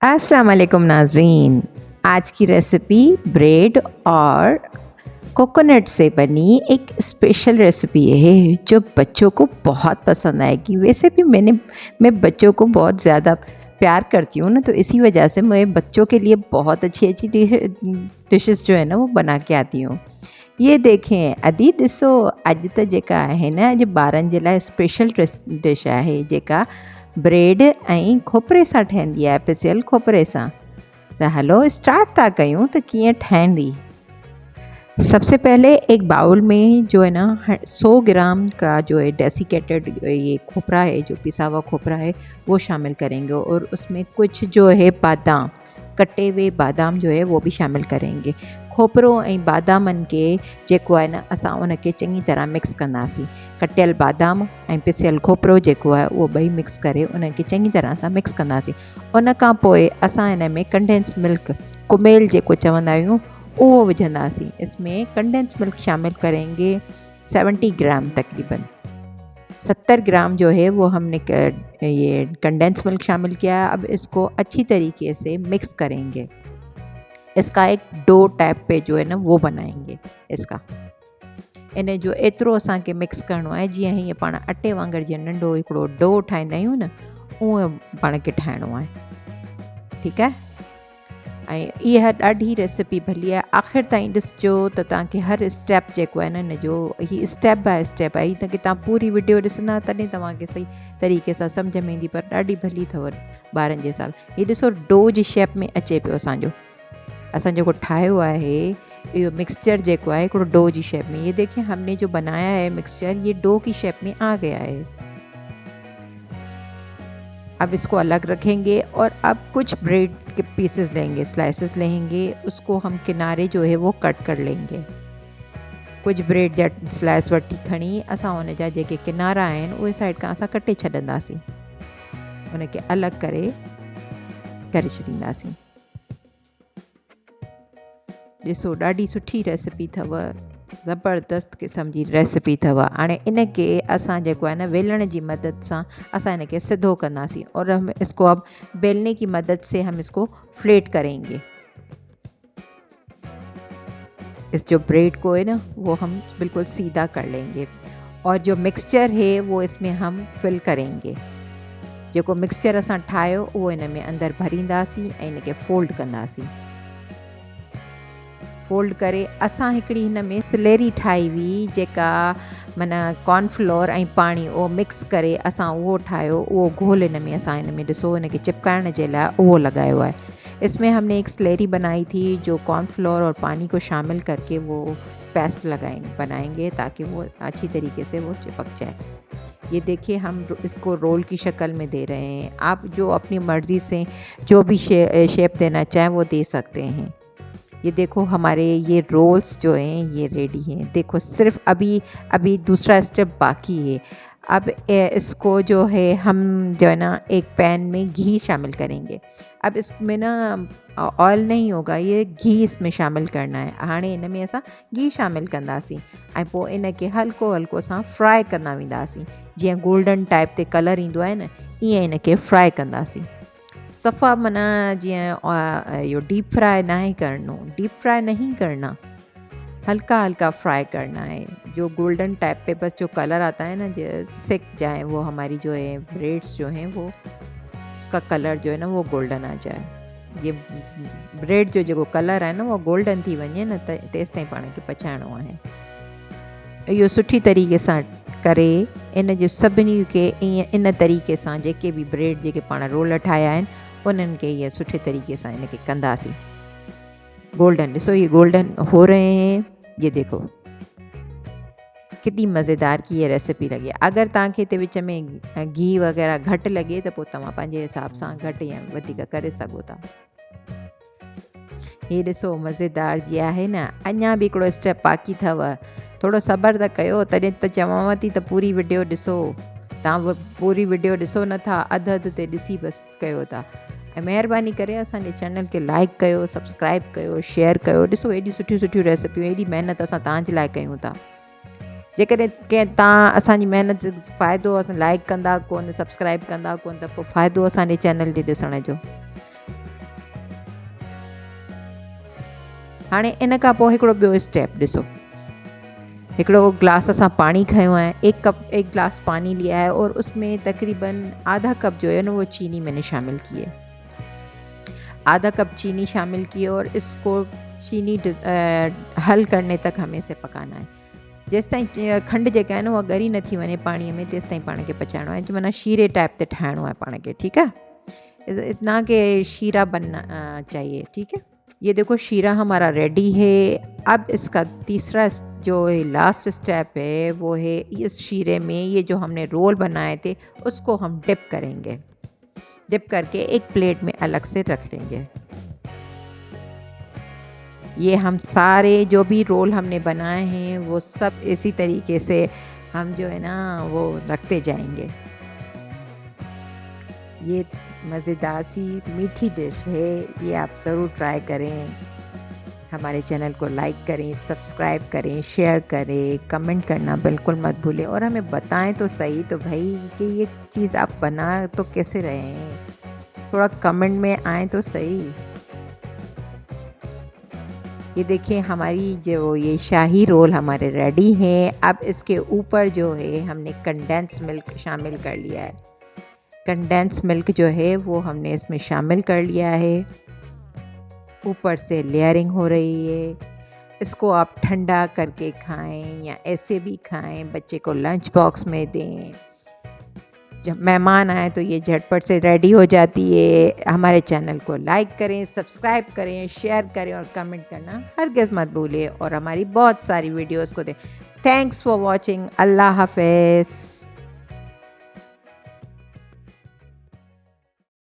अस्सलाम वालेकुम नाज़रीन। आज की रेसिपी ब्रेड और कोकोनट से बनी एक स्पेशल रेसिपी है जो बच्चों को बहुत पसंद आएगी। वैसे भी मैं बच्चों को बहुत ज़्यादा प्यार करती हूँ ना, तो इसी वजह से मैं बच्चों के लिए बहुत अच्छी अच्छी डिशेस जो है ना वो बना के आती हूँ। ये देखें अदी ॾिसो अॼु त जेका आहे न, अॼु ॿारनि जे लाइ स्पेशल डिश आहे जेका ब्रेड ऐं खोपरे सां ठहंदी आहे, पिसियल खोपरे सां। त हलो स्टार्ट था कयूं त कीअं ठहंदी। सबसे पहले एक बाउल में जो है ना 100 ग्राम का जो है डेसिकेटेड ये खोपरा है, जो पिसा हुआ खोपरा है वो शामिल करेंगे, और उसमें कुछ जो है बादाम, कटे हुए बादाम जो है वो भी शामिल करेंगे। खोपरो ऐं बादामनि खे जेको आहे न असां उनखे चङी तरह मिक्स कंदासीं। कटियल बादाम ऐं पिसियल खोपरो जेको आहे उहो ॿई मिक्स करे उनखे चङी तरह सां मिक्स कंदासीं। उन खां पोइ असां हिन में कंडेंस मिल्क, कुमेल जेको चवंदा आहियूं, वो विझंदासीं। इसमें कंडेंस मिल्क शामिल करेंगे 70 ग्राम तकरीबन। 70 ग्राम जो है वो हमने ये कंडेंस मिल्क शामिल किया। अब इसको अच्छी तरीके से मिक्स करेंगे। इसका एक डो टाइप पे जो है ना वो बनाएंगे इसका। इन जो एतिरो असांखे मिक्स करिणो आहे जीअं हीअं पाण अटे वांगुरु जीअं नंढो हिकिड़ो डो ठाहींदा आहियूं न, उहो पाण खे ठाहिणो आहे। ठीकु आहे। ऐं इहा ॾाढी रेसिपी भली आहे। आख़िर ताईं ॾिसिजो त तव्हांखे हर स्टेप जेको आहे न हिन जो, ही स्टेप बाय स्टेप आहे, त की तव्हां पूरी वीडियो ॾिसंदा तॾहिं तव्हांखे सही तरीक़े सां सम्झ में ईंदी, पर ॾाढी भली अथव ॿारनि जे हिसाब। हीअ ॾिसो डो जी शेप में अचे पियो असांजो। असां जेको ठाहियो आहे इहो मिक्सचर जेको आहे हिकिड़ो डो जी शेप में। ये देखिए हमने जो बनाया है मिक्सचर, ये डो की शेप में आ गया है। अब इसको अलग रखेंगे और अब कुछ ब्रेड के पीसेस लेंगे, स्लाइसेस लेंगे, उसको हम किनारे जो है वो कट कर लेंगे। कुछ ब्रेड जा स्लाइस वठी खणी असां उन जा जेके किनारा आहिनि उहे साइड खां असां कटे छॾंदासीं, उनखे अलॻि करे छॾींदासीं। ॾिसो ॾाढी सुठी रेसिपी अथव, ज़बरदस्त क़िस्म जी रेसिपी अथव। हाणे इनखे असां जेको आहे न वेलण जी मदद सां असां इनखे सिधो कंदासीं, और हम इसको अब बेलने की मदद से हम इसको फ्लेट करेंगे। इस जो ब्रेड को है ना वो हम बिल्कुल सीधा कर लेंगे, और जो मिक्सचर है वो इसमें हम फिल करेंगे। जेको मिक्सचर असां ठाहियो उहो इन में अंदरि भरींदासीं ऐं इनखे फोल्ड कंदासीं। फोल्ड करे असां हिकिड़ी हिन में स्लेरी ठाही हुई, जेका माना कॉर्नफ्लोर ऐं पाणी उहो मिक्स करे असां उहो ठाहियो। उहो घोल इन में असां इन में ॾिसो इनखे चिपकाइण जे लाइ उहो लॻायो है। इसमें हमने एक स्लेरी बनाई थी जो कॉर्नफ्लोर और पानी को शामिल करके वो पेस्ट बनाएंगे ताकि वो अच्छी तरीके से वो चिपक जाए। ये देखिए हम इसको रोल की शक्ल में दे रहे हैं। आप जो अपनी मर्ज़ी से जो भी शेप देना चाहें वो दे सकते हैं। ये देखो हमारे ये रोल्स जो हैं ये रेडी हैं। देखो सिर्फ अभी दूसरा स्टेप बाकी है। अब इसको जो है हम जो है ना एक पैन में घी शामिल करेंगे। अब इसमें ना ऑयल नहीं होगा, ये घी इसमें शामिल करना है। हाणे इन में असां घी शामिल कंदासीं ऐं पोइ इनखे हल्को हल्को असां फ्राई कंदा वेंदासीं। जीअं गोल्डन टाइप ते कलर ईंदो आहे न, ईअं इनखे फ्राई कंदासीं। सफ़ा माना जीअं यो डीप फ्राई डीप फ्राई नहीं करना, हल्का हल्का फ्राई करना है। जो गोल्डन टाइप पे बस जो कलर आता है ना, जो सिक जाए वो हमारी जो है ब्रेड्स जो हैं वो उसका कलर जो है ना वो गोल्डन आ जाए। ये ब्रेड जो कलर है ना वो गोल्डन थी वञे न त तेसि ताईं पाण खे पचाइणो आहे। इहो सुठी तरीक़े सां करे इन जो सभिनी खे ईअं इन तरीक़े सां जेके बि ब्रेड जेके पाण रोल ठाहिया आहिनि उन्हनि खे ईअं सुठे तरीक़े सां इनखे कंदासीं गोल्डन। ॾिसो ये गोल्डन हो रहे हैं। ये देखो कितनी मज़ेदार की ये रेसिपी लगी। अगर तव्हांखे हिते विच में घी वग़ैरह घटि लॻे त पोइ तव्हां पंहिंजे हिसाब सां घटि या वधीक करे सघो था। हे ॾिसो मज़ेदार जी आहे न। अञा बि हिकिड़ो स्टेप बाक़ी अथव, थोरो सब्र त कयो, तॾहिं त चवांव थी त पूरी वीडियो ॾिसो। तव्हां पूरी वीडियो ॾिसो नथा, अधु ते ॾिसी बसि कयो था। ऐं महिरबानी करे असांजे चैनल खे लाइक कयो, सब्सक्राइब कयो, शेयर कयो। ॾिसो एॾियूं सुठियूं सुठियूं रेसिपियूं, एॾी महिनत असां तव्हांजे लाइ कयूं था। जेकॾहिं कंहिं तव्हां असांजी महिनत फ़ाइदो असां लाइक कंदा कोन, सब्सक्राइब कंदा कोन, त पोइ फ़ाइदो असांजे चैनल जे ॾिसण जो। हाणे इन खां पोइ हिकिड़ो ॿियो स्टेप ॾिसो। हिकिड़ो ग्लास असां पानी खयो है, एक ग्लास पानी लिया है और उसमें तकरीबन आधा कप जो है ना वो चीनी मैंने शामिल की है। आधा कप चीनी शामिल की और इसको चीनी हल करने तक हमें इसे पकाना है। जेसि ताईं खंड जेका आहे न उहा ॻरी नथी वञे पाणीअ में, तेसि ताईं पाण खे पचाइणो आहे, माना शीरे टाइप ते ठाहिणो आहे पाण खे, ठीक है। इतना के शीरा बनना चाहिए, ठीक है। ये देखो शीरा हमारा रेडी है। अब इसका तीसरा जो लास्ट स्टेप है वो है इस शीरे में ये जो हमने रोल बनाए थे उसको हम डिप करेंगे। डिप करके एक प्लेट में अलग से रख लेंगे। ये हम सारे जो भी रोल हमने बनाए हैं वो सब इसी तरीके से हम जो है ना वो रखते जाएंगे। ये मज़ेदार सी मीठी डिश है, ये आप ज़रूर ट्राई करें। हमारे चैनल को लाइक करें, सब्सक्राइब करें, शेयर करें, कमेंट करना बिल्कुल मत भूलें और हमें बताएं तो सही तो भाई कि ये चीज़ आप बना तो कैसे रहे हैं, थोड़ा कमेंट में आए तो सही। ये देखिए हमारी जो ये शाही रोल हमारे रेडी हैं। अब इसके ऊपर जो है हमने कंडेंस मिल्क शामिल कर लिया है। कंडेंस मिल्क जो है वो हमने इसमें शामिल कर लिया है। ऊपर से लेयरिंग हो रही है। इसको आप ठंडा करके खाएं या ऐसे भी खाएं, बच्चे को लंच बॉक्स में दें। जब मेहमान आए तो ये झटपट से रेडी हो जाती है। हमारे चैनल को लाइक करें, सब्सक्राइब करें, शेयर करें और कमेंट करना हरगिज़ मत भूलिए और हमारी बहुत सारी वीडियोस को दें। Thanks for watching. अल्लाह हाफ़िज़।